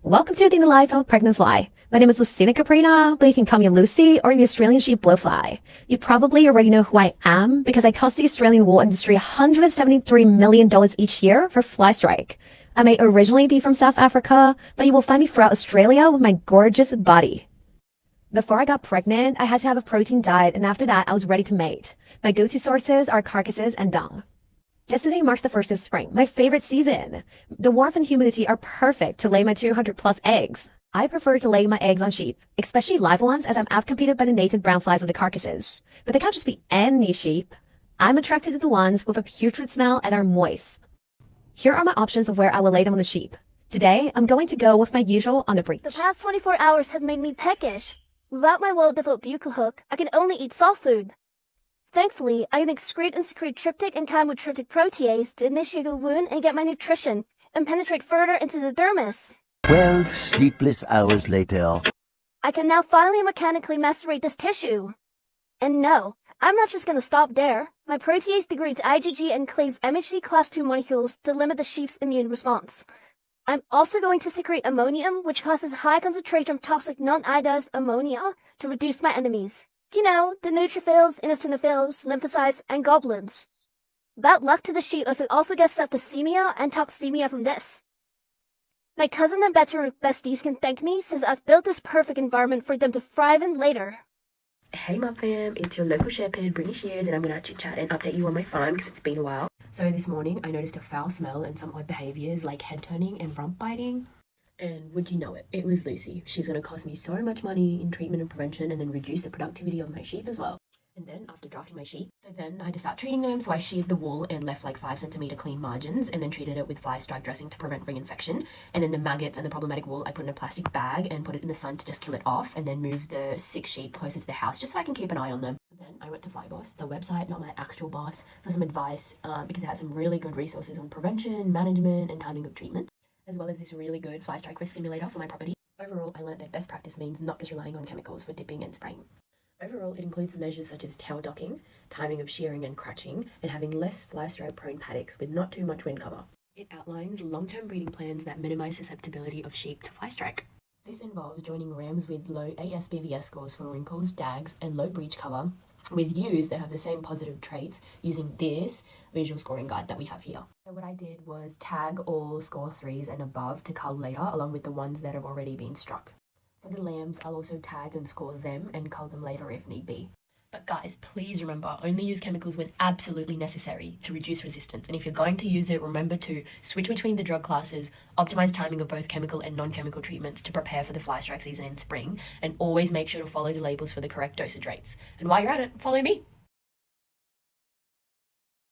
Welcome to the life of a pregnant fly. My name is Lucilia Cuprina, but you can call me Lucy or the Australian sheep blowfly. You probably already know who I am because I cost the Australian wool industry $173 million each year for fly strike. I may originally be from South Africa, but you will find me throughout Australia with my gorgeous body. Before I got pregnant, I had to have a protein diet, and after that, I was ready to mate. My go-to sources are carcasses and dung. Yesterday marks the first of spring, my favorite season. The warmth and humidity are perfect to lay my 200 plus eggs. I prefer to lay my eggs on sheep, especially live ones, as I'm outcompeted by the native brown flies of the carcasses. But they can't just be any sheep. I'm attracted to the ones with a putrid smell and are moist. Here are my options of where I will lay them on the sheep. Today, I'm going to go with my usual on the breech. The past 24 hours have made me peckish. Without my well-developed buccal hook, I can only eat soft food. Thankfully, I can excrete and secrete tryptic and chymotryptic protease to initiate a wound and get my nutrition, and penetrate further into the dermis. 12 sleepless hours later. I can now finally mechanically macerate this tissue. And no, I'm not just gonna stop there. My protease degrades IgG and cleaves MHC class II molecules to limit the sheep's immune response. I'm also going to secrete ammonium, which causes high concentration of toxic non-iodized ammonia to reduce my enemies. You know, the neutrophils, eosinophils, lymphocytes, and goblins. Bad luck to the sheep if it also gets septicemia and toxemia from this. My cousin and better besties can thank me since I've built this perfect environment for them to thrive in later. Hey Mum Fam, it's your local shepherd, Brittany Shears, and I'm going to chit chat and update you on my farm because it's been a while. So this morning I noticed a foul smell and some odd behaviours like head turning and rump biting. And would you know it, it was Lucy. She's going to cost me so much money in treatment and prevention and then reduce the productivity of my sheep as well. And then after drafting my sheep, I had to start treating them, so I sheared the wool and left like 5 centimeter clean margins and then treated it with fly strike dressing to prevent reinfection. And then the maggots and the problematic wool I put in a plastic bag and put it in the sun to just kill it off, and then move the 6 sheep closer to the house just so I can keep an eye on them. And then I went to Flyboss, the website, not my actual boss, for some advice because it has some really good resources on prevention, management and timing of treatment, as well as this really good fly strike risk simulator for my property. Overall, I learned that best practice means not just relying on chemicals for dipping and spraying. Overall, it includes measures such as tail docking, timing of shearing and cratching, and having less fly strike prone paddocks with not too much wind cover. It outlines long-term breeding plans that minimize susceptibility of sheep to fly strike. This involves joining rams with low ASBVS scores for wrinkles, dags, and low breech cover with ewes that have the same positive traits using this visual scoring guide that we have here. So what I did was tag all score 3s and above to cull later, along with the ones that have already been struck. For the lambs, I'll also tag and score them and cull them later if need be. But guys, please remember, only use chemicals when absolutely necessary to reduce resistance. And if you're going to use it, remember to switch between the drug classes, optimize timing of both chemical and non-chemical treatments to prepare for the fly strike season in spring, and always make sure to follow the labels for the correct dosage rates. And while you're at it, follow me.